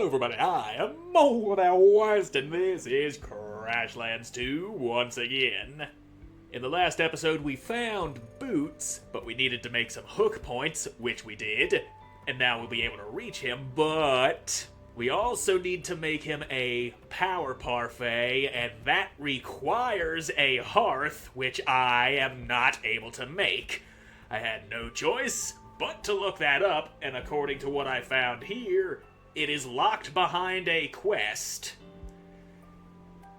Hello everybody, I am Moldy West, and this is Crashlands 2 once again. In the last episode we found Boots, but we needed to make some hook points, which we did, and now we'll be able to reach him, but we also need to make him a power parfait, and that requires a hearth, which I am not able to make. I had no choice but to look that up, and according to what I found here, it is locked behind a quest.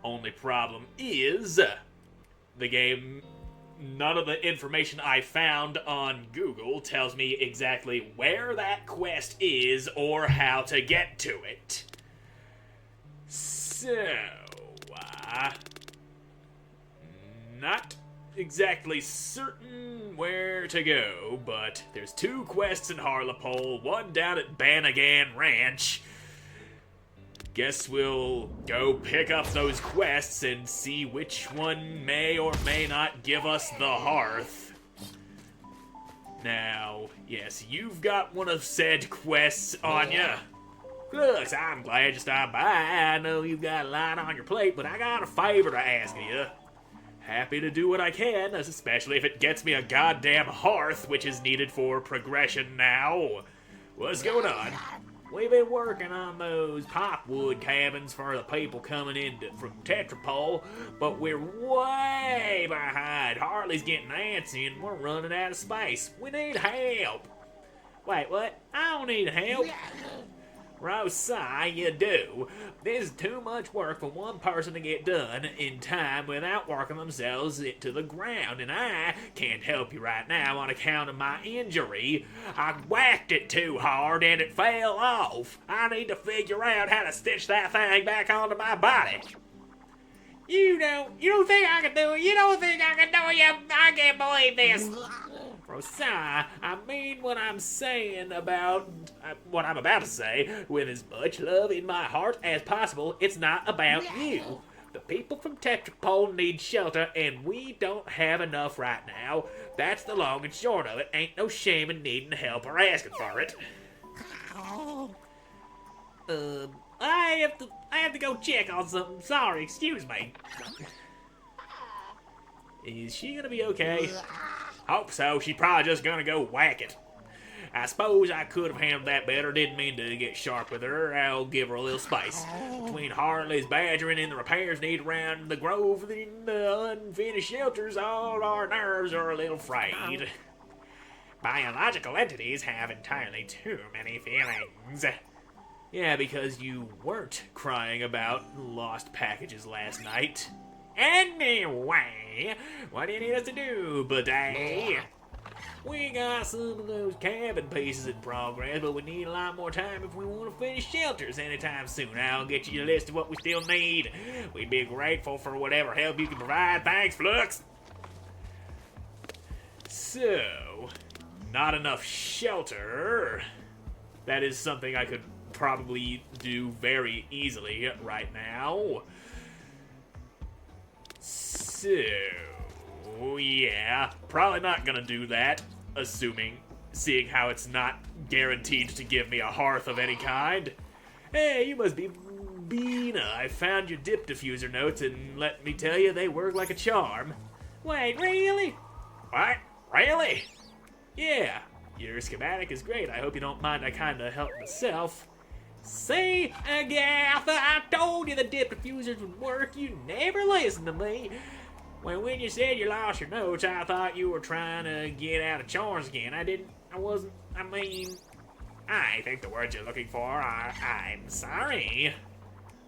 Only problem is, the game, none of the information I found on Google tells me exactly where that quest is or how to get to it. So, not exactly certain where to go, but there's 2 quests in Harlepole, one down at Bannigan Ranch. Guess we'll go pick up those quests and see which one may or may not give us the hearth. Now, yes, you've got one of said quests on ya. Looks, I'm glad you stopped by. I know you've got a lot on your plate, but I got a favor to ask of you. Happy to do what I can, especially if it gets me a goddamn hearth, which is needed for progression now. What's going on? We've been working on those popwood cabins for the people coming in from Tetrapole, but we're way behind. Harley's getting antsy and we're running out of space. We need help. Wait, what? I don't need help. Rosai, you do. This is too much work for one person to get done in time without working themselves into the ground, and I can't help you right now on account of my injury. I whacked it too hard and it fell off. I need to figure out how to stitch that thing back onto my body. You don't think I can do it? You don't think I can do it? I can't believe this. Rosai, I mean what I'm saying about what I'm about to say with as much love in my heart as possible. It's not about you. The people from Tetrapole need shelter, and we don't have have right now. That's the long and short of it. Ain't no shame in needing help or asking for it. I have to go check on something. Sorry, excuse me. Is she gonna be okay? Hope so. She's probably just gonna go whack it. I suppose I could have handled that better. Didn't mean to get sharp with her. I'll give her a little space. Between Harley's badgering and the repairs needed around the grove and the unfinished shelters, all our nerves are a little frayed. Biological entities have entirely too many feelings. Yeah, because you weren't crying about lost packages last night. Anyway, what do you need us to do, buddy? We got some of those cabin pieces in progress, but we need a lot more time if we want to finish shelters anytime soon. I'll get you a list of what we still need. We'd be grateful for whatever help you can provide. Thanks, Flux. So, not enough shelter. That is something I could probably do very easily right now. So, yeah, probably not gonna do that, seeing how it's not guaranteed to give me a hearth of any kind. Hey, you must be Bina. I found your dip diffuser notes, and let me tell you, they work like a charm. Wait, really? What? Really? Yeah, your schematic is great. I hope you don't mind I kinda helped myself. See, Agatha, I told you the dip diffusers would work. You never listened to me. Well, when you said you lost your notes, I thought you were trying to get out of chores again. I think the word you're looking for. I'm sorry.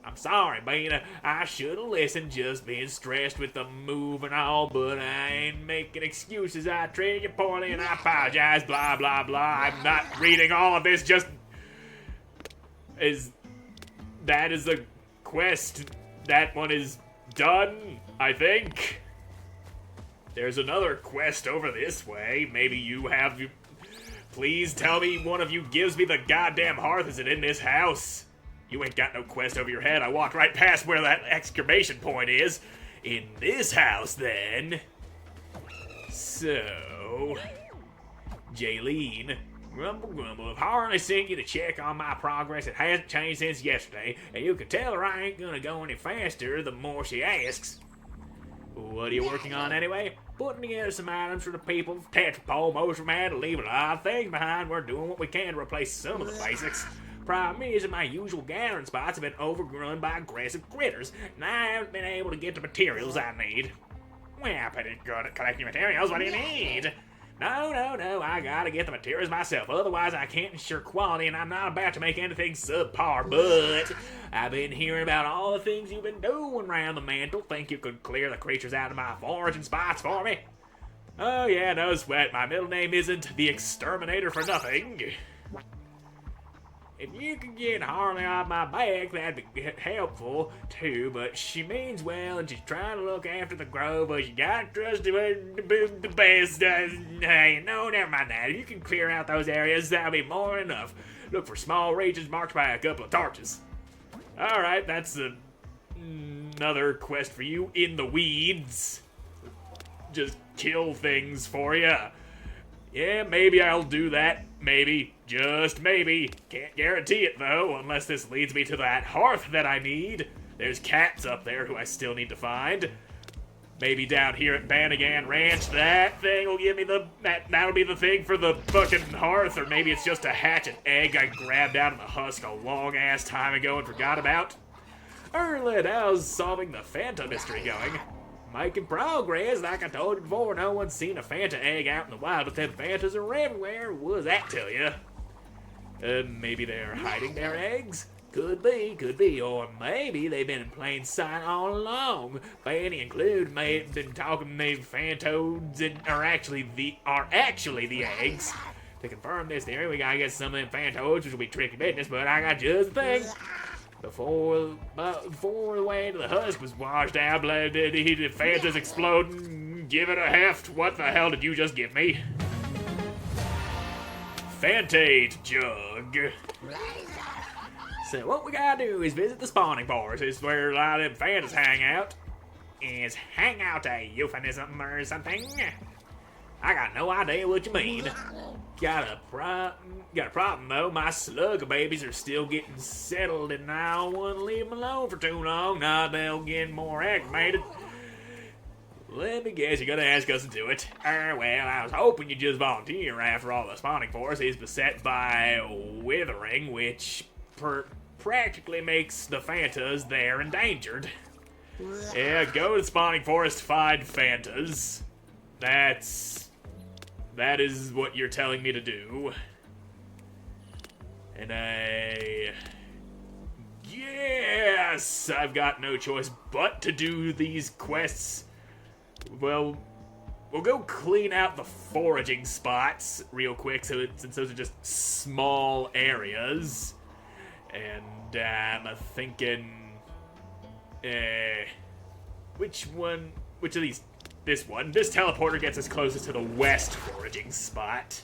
I'm sorry, Bina. I should have listened, just being stressed with the move and all, but I ain't making excuses. I treated you poorly and I apologize, blah, blah, blah. I'm not reading all of this, just... That is the quest. That one is done, I think. There's another quest over this way. Maybe you have... Please tell me one of you gives me the goddamn hearth. Is it in this house? You ain't got no quest over your head. I walked right past where that exclamation point is. In this house, then. So... Jaylene, Grumble, grumble. I've hardly sent you to check on my progress. It hasn't changed since yesterday, and you can tell her I ain't gonna go any faster the more she asks. What are you working on anyway? Putting together some items for the people. Tetropole, motion man, leave a lot of things behind. We're doing what we can to replace some of the basics. Problem is that my usual gathering spots have been overrun by aggressive critters, and I haven't been able to get the materials I need. Well, pretty good at collecting materials. What do you need? No, I gotta get the materials myself, otherwise I can't ensure quality, and I'm not about to make anything subpar, but I've been hearing about all the things you've been doing around the mantle. Think you could clear the creatures out of my foraging spots for me? Oh yeah, no sweat, my middle name isn't the Exterminator for nothing. If you could get Harley off my back, that'd be helpful, too, but she means well, and she's trying to look after the grove, but you gotta trust the best. No, never mind that. If you can clear out those areas, that'll be more than enough. Look for small regions marked by a couple of torches. Alright, that's another quest for you in the weeds. Just kill things for you. Yeah, maybe I'll do that. Maybe. Just maybe. Can't guarantee it, though, unless this leads me to that hearth that I need. There's cats up there who I still need to find. Maybe down here at Bannigan Ranch, that thing will give me that'll be the thing for the fucking hearth, or maybe it's just a hatchet egg I grabbed out of the husk a long-ass time ago and forgot about. Erlid, how's solving the Fanta mystery going? Making progress, like I told you before. No one's seen a Fanta egg out in the wild, but them Fantas are everywhere. What does that tell you? Maybe they're hiding their eggs? Could be, or maybe they've been in plain sight all along. Fanny and Clued may have been talking the Fantoads are actually the eggs. To confirm this theory, we gotta get some of them Fantoads, which will be tricky business, but I got just the thing. Before the way to the husk was washed out, the Fanta's exploding. Give it a heft. What the hell did you just give me? Fantate jug. So what we gotta do is visit the spawning forest. It's where a lot of them Fantas hang out. Is hang out a euphemism or something? I got no idea what you mean. Got a problem though. My slug babies are still getting settled, and I don't want to leave them alone for too long. Now they'll get more acclimated. Let me guess, you're gonna ask us to do it. Well, I was hoping you'd just volunteer after all. The spawning forest is beset by withering, which practically makes the Fantas there endangered. Yeah, go to the spawning forest, find Fantas. That is what you're telling me to do. And yes, I've got no choice but to do these quests. Well, we'll go clean out the foraging spots real quick, since those are just small areas. And I'm thinking, which of these? This one. This teleporter gets us closest to the west foraging spot.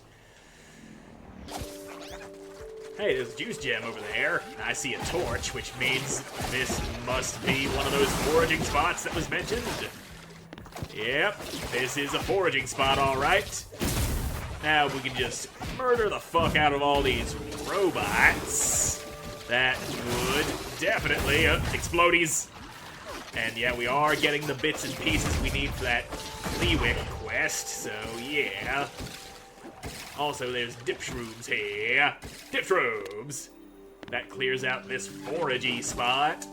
Hey, there's a juice gem over there. I see a torch, which means this must be one of those foraging spots that was mentioned. Yep, this is a foraging spot, alright. Now we can just murder the fuck out of all these robots. That would definitely explodies. And yeah, we are getting the bits and pieces we need for that Lewick quest, so yeah. Also, there's dip shrooms here. Dip shrooms! That clears out this foragey spot.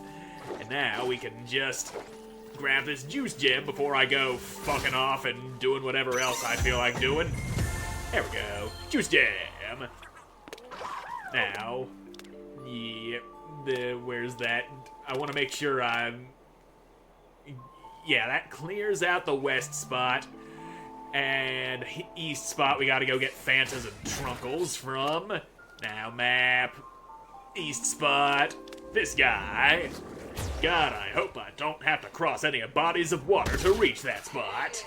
And now we can just grab this juice gem before I go fucking off and doing whatever else I feel like doing. There we go. Juice gem! Now, yep, where's that? I want to make sure I'm... Yeah, that clears out the west spot. And east spot we gotta go get Fantas and Trunkles from. Now map. East spot. This guy. God, I hope I don't have to cross any bodies of water to reach that spot.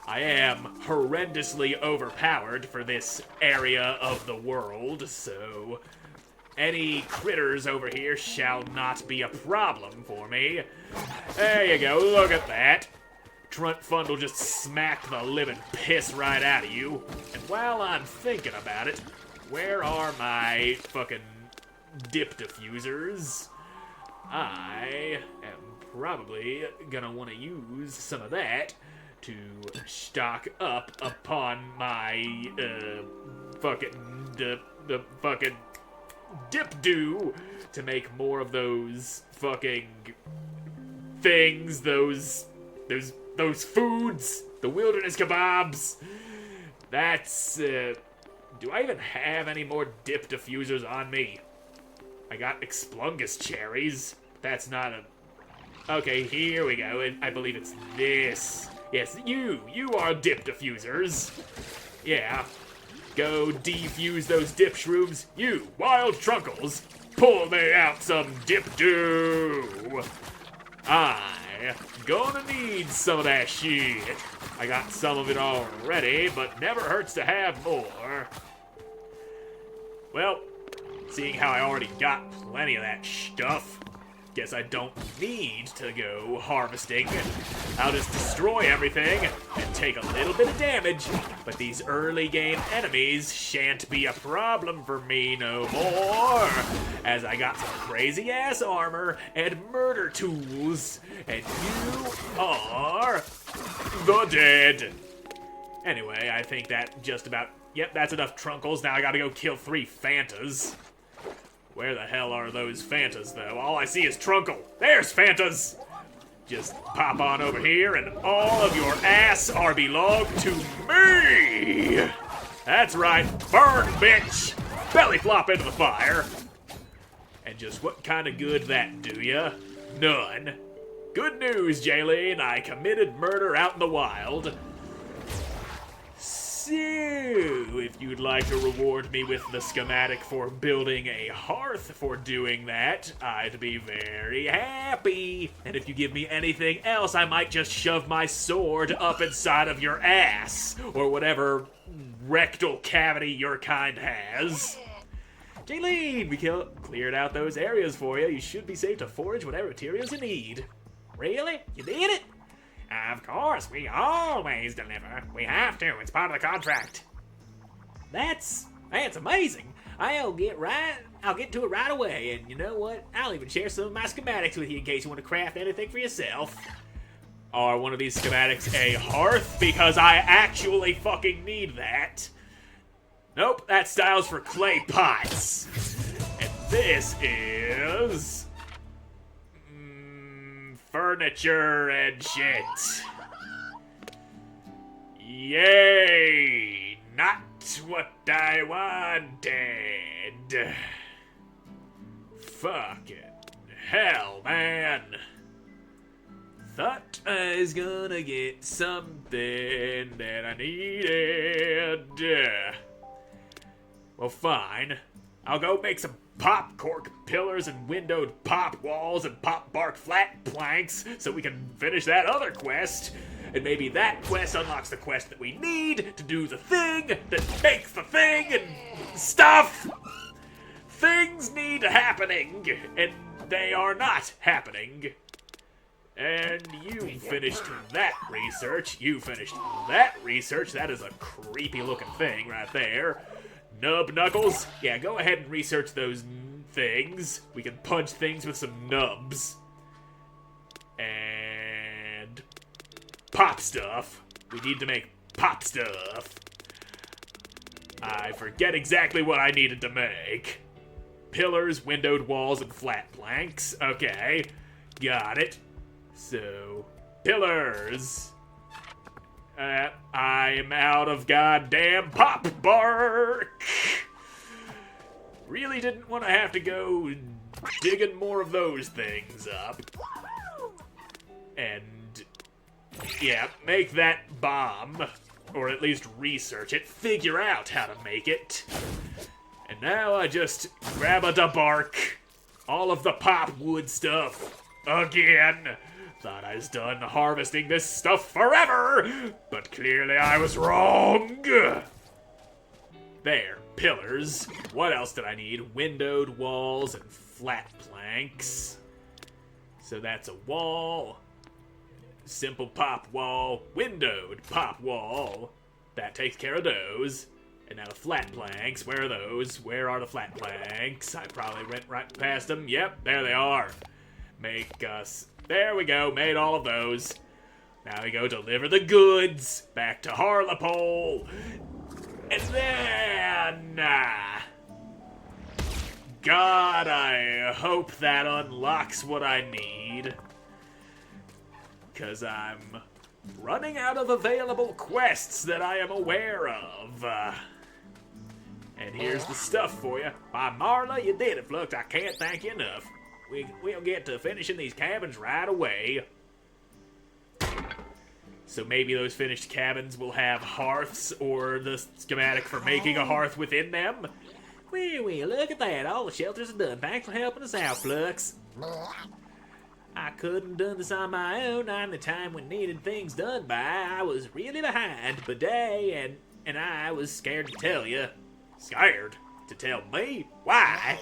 I am horrendously overpowered for this area of the world, so... Any critters over here shall not be a problem for me. There you go, look at that. Trunt Fund will just smack the living piss right out of you. And while I'm thinking about it, Where are my fucking dip diffusers? I am probably gonna want to use some of that to stock up upon my fucking the fucking dip do to make more of those fucking things, those foods, the wilderness kebabs. That's do I even have any more dip diffusers on me? I got explungus cherries. That's not a... Okay, here we go. I believe it's this. Yes, you are dip diffusers. Yeah. Go defuse those dip shrooms. You, wild trunkles, pull me out some dip dew. I gonna need some of that shit. I got some of it already, but never hurts to have more. Well, seeing how I already got plenty of that stuff, guess I don't need to go harvesting. I'll just destroy everything and take a little bit of damage, but these early game enemies shan't be a problem for me no more, as I got some crazy ass armor and murder tools, and you are the dead. Anyway, I think that just about... Yep, that's enough trunkles. Now I gotta go kill 3 Fantas. Where the hell are those Fantas, though? All I see is Trunkle. There's Fantas! Just pop on over here, and all of your ass are belong to me! That's right. Burn, bitch! Belly flop into the fire. And just what kind of good that do ya? None. Good news, Jaylene. I committed murder out in the wild. So, if you'd like to reward me with the schematic for building a hearth for doing that, I'd be very happy. And if you give me anything else, I might just shove my sword up inside of your ass, or whatever rectal cavity your kind has. Jaylene, we cleared out those areas for you. You should be safe to forage whatever materials you need. Really? You did it? Of course, we always deliver. We have to. It's part of the contract. That's amazing. I'll get to it right away. And you know what? I'll even share some of my schematics with you in case you want to craft anything for yourself. Are one of these schematics a hearth? Because I actually fucking need that. Nope, that style's for clay pots. And this is... furniture and shit. Yay! Not what I wanted. Fucking hell, man. Thought I was gonna get something that I needed. Well, fine. I'll go make some pop cork pillars and windowed pop walls and pop bark flat planks so we can finish that other quest. And maybe that quest unlocks the quest that we need to do the thing that makes the thing and stuff. Things need happening, and they are not happening. And you finished that research. You finished that research. That is a creepy looking thing right there. Nub knuckles? Yeah, go ahead and research those things. We can punch things with some nubs. And... pop stuff. We need to make pop stuff. I forget exactly what I needed to make. Pillars, windowed walls, and flat planks. Okay, got it. So, pillars. I'm out of goddamn pop bark. Really didn't want to have to go digging more of those things up. And, yeah, make that bomb. Or at least research it, figure out how to make it. And now I just grab a da bark. All of the pop wood stuff. Again. Thought I was done harvesting this stuff forever, but clearly I was wrong. There, pillars. What else did I need? Windowed walls and flat planks. So that's a wall. Simple pop wall. Windowed pop wall. That takes care of those. And now the flat planks, where are those? Where are the flat planks? I probably went right past them. Yep, there they are. Make us, there we go, made all of those. Now we go deliver the goods back to Harlepole. And then, God, I hope that unlocks what I need. 'Cause I'm running out of available quests that I am aware of. And here's the stuff for you. By Marla, you did it, Flux. I can't thank you enough. We'll get to finishing these cabins right away. So maybe those finished cabins will have hearths or the schematic for making a hearth within them. Well, look at that. All the shelters are done. Thanks for helping us out, Flux. I couldn't have done this on my own. Not in the time when needed things done by. I was really behind. Bidet and I was scared to tell you. Scared? To tell me? Why?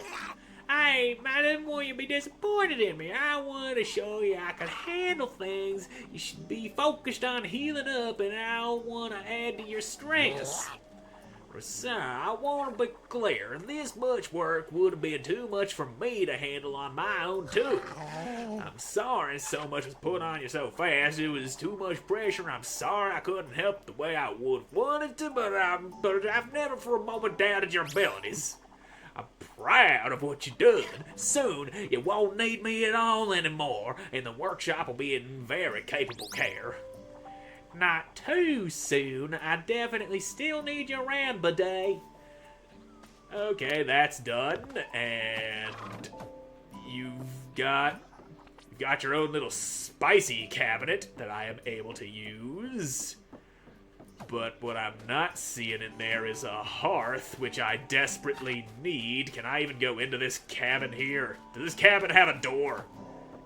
I didn't want you to be disappointed in me. I wanted to show you I could handle things. You should be focused on healing up, and I don't want to add to your stress. Sir, I want to be clear. This much work would have been too much for me to handle on my own, too. I'm sorry so much was put on you so fast. It was too much pressure. I'm sorry I couldn't help the way I would have wanted to, but I've never for a moment doubted your abilities. I'm proud of what you've done. Soon, you won't need me at all anymore, and the workshop will be in very capable care. Not too soon. I definitely still need you around, Bidet. Okay, that's done, and you've got your own little spicy cabinet that I am able to use. But what I'm not seeing in there is a hearth, which I desperately need. Can I even go into this cabin here? Does this cabin have a door?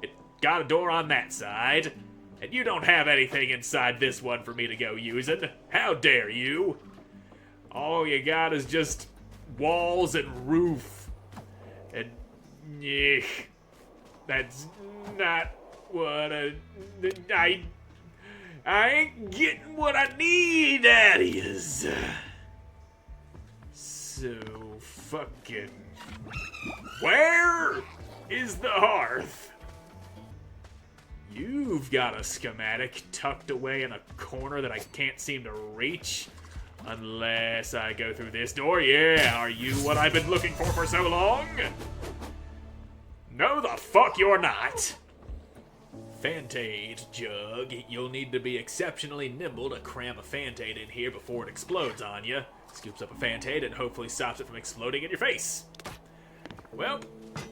It got a door on that side. And you don't have anything inside this one for me to go using. How dare you? All you got is just walls and roof. And, that's not what I ain't getting what I need out of yous. So, fucking... Where is the hearth? You've got a schematic tucked away in a corner that I can't seem to reach. Unless I go through this door. Yeah, are you what I've been looking for so long? No, the fuck you're not. Fantade jug. You'll need to be exceptionally nimble to cram a Fantade in here before it explodes on you. Scoops up a Fantade and hopefully stops it from exploding in your face. Well,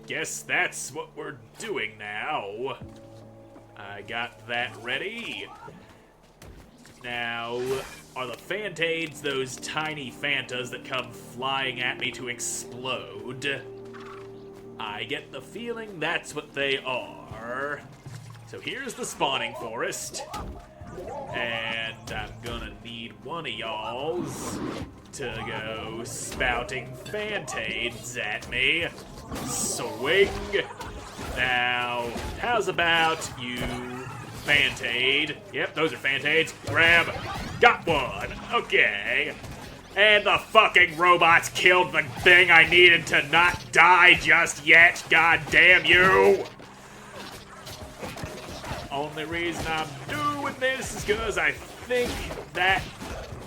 guess that's what we're doing now. I got that ready. Now, are the Fantades those tiny Fantas that come flying at me to explode? I get the feeling that's what they are. So here's the spawning forest. And I'm gonna need one of y'alls to go spouting Fantades at me. Swing. Now, how's about you, Fantade? Yep, those are Fantades. Grab. Got one. Okay. And the fucking robots killed the thing I needed to not die just yet. God damn you. Only reason I'm doing this is because I think that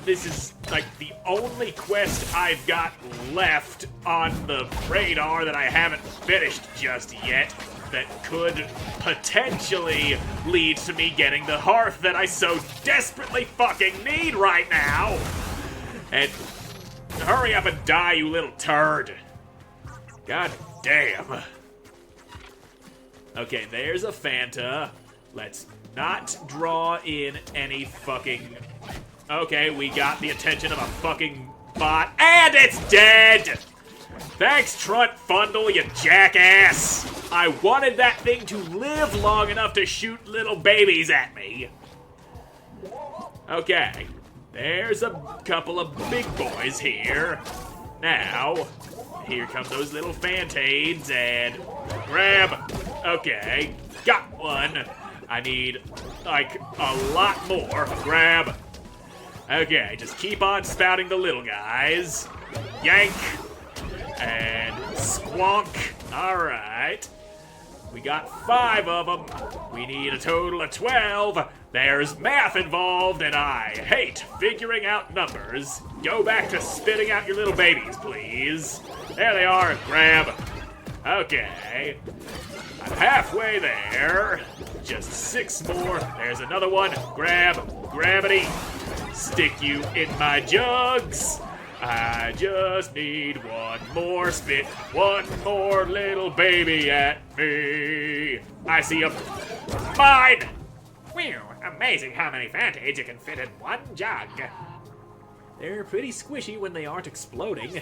this is like the only quest I've got left on the radar that I haven't finished just yet that could potentially lead to me getting the hearth that I so desperately fucking need right now. And hurry up and die, you little turd. God damn. Okay, there's a Fanta. Let's not draw in any fucking... Okay, we got the attention of a fucking bot, and it's dead! Thanks, Trunt Fundle, you jackass! I wanted that thing to live long enough to shoot little babies at me. Okay, there's a couple of big boys here. Now, here come those little Fantades, and grab. Okay, got one. I need, like, a lot more. Grab. Okay, just keep on spouting the little guys. Yank. And squonk. Alright. We got 5 of them. We need a total of 12. There's math involved, and I hate figuring out numbers. Go back to spitting out your little babies, please. There they are. Grab. Okay. I'm halfway there. Just 6 more. There's another one. Grab. Gravity. Stick you in my jugs. I just need one more spit, one more little baby at me. I see a mine. Whew, amazing how many Fantays you can fit in one jug. They're pretty squishy when they aren't exploding.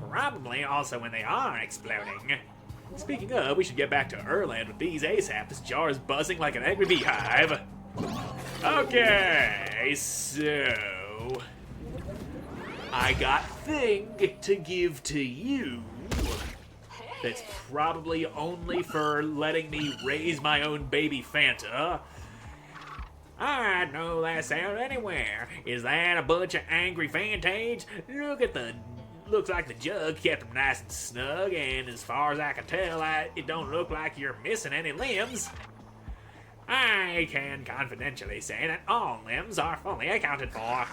Probably also when they are exploding. Speaking of, we should get back to Erland with these ASAP. This jar is buzzing like an angry beehive. Okay, so I got thing to give to you. That's probably only for letting me raise my own baby Fanta. I know that sound anywhere. Is that a bunch of angry Fantays? Looks like the jug kept them nice and snug, and as far as I can tell, it don't look like you're missing any limbs. I can confidentially say that all limbs are fully accounted for.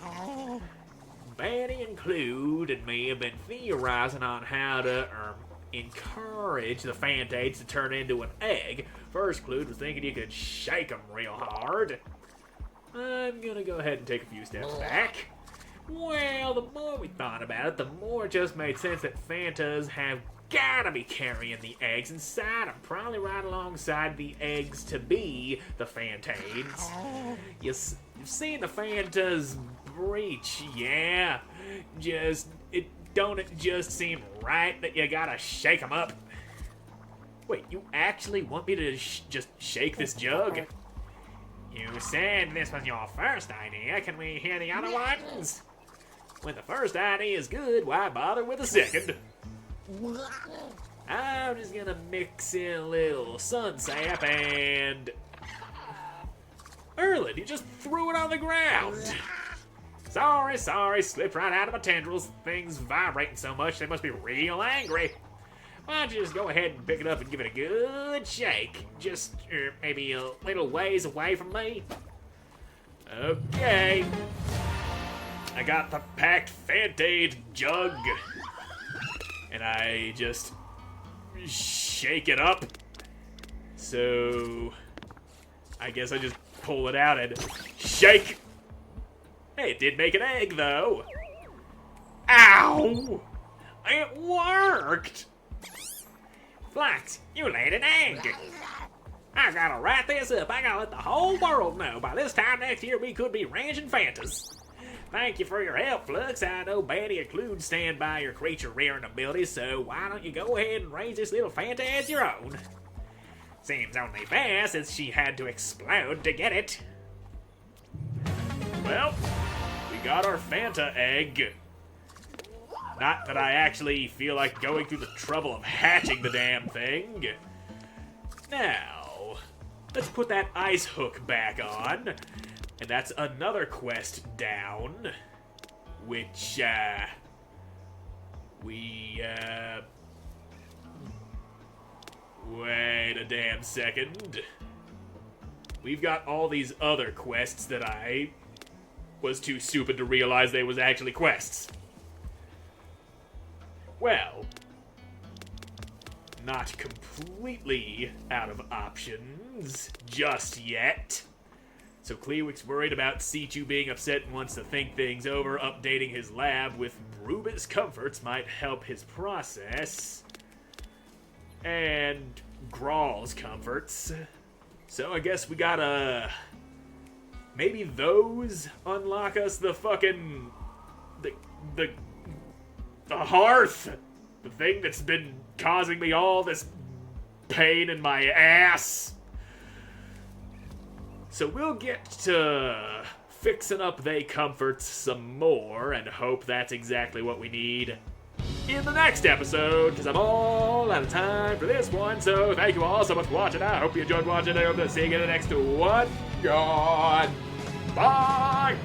Betty and Clued and me have been theorizing on how to encourage the Fantays to turn into an egg. First, Clued was thinking you could shake them real hard. I'm gonna go ahead and take a few steps back. Well, the more we thought about it, the more it just made sense that Fantas have gotta be carrying the eggs inside them, probably right alongside the eggs to be the Fantays. You've seen the Fantas breach, yeah? Don't it just seem right that you gotta shake them up? Wait, you actually want me to just shake this jug? You said this was your first idea. Can we hear the other ones? When the first idea is good, why bother with a second? I'm just gonna mix in a little sun sap and... Erland, you just threw it on the ground! Sorry, slipped right out of my tendrils. Things vibrating so much, they must be real angry. Why don't you just go ahead and pick it up and give it a good shake? Just maybe a little ways away from me. Okay. I got the packed Fantade jug. And I just shake it up. So I guess I just pull it out and shake. Hey, it did make an egg though. Ow! It worked! Flax, you laid an egg. I gotta write this up. I gotta let the whole world know. By this time next year, we could be ranching Fantas. Thank you for your help, Flux. I know Betty and Clued stand by your creature rearing abilities, so why don't you go ahead and raise this little Fanta as your own? Seems only fair since she had to explode to get it. Well, we got our Fanta egg. Not that I actually feel like going through the trouble of hatching the damn thing. Now, let's put that ice hook back on. And that's another quest down. Which, wait a damn second. We've got all these other quests that I was too stupid to realize they was actually quests. Well, not completely out of options just yet. So Clearwick's worried about Sichu being upset and wants to think things over. Updating his lab with Rubit's comforts might help his process. And Grawl's comforts. So I guess we gotta... Maybe those unlock us the fucking... The Hearth! The thing that's been causing me all this pain in my ass. So we'll get to fixing up they comforts some more and hope that's exactly what we need in the next episode, because I'm all out of time for this one. So thank you all so much for watching. I hope you enjoyed watching. I hope to see you in the next one. God. Bye!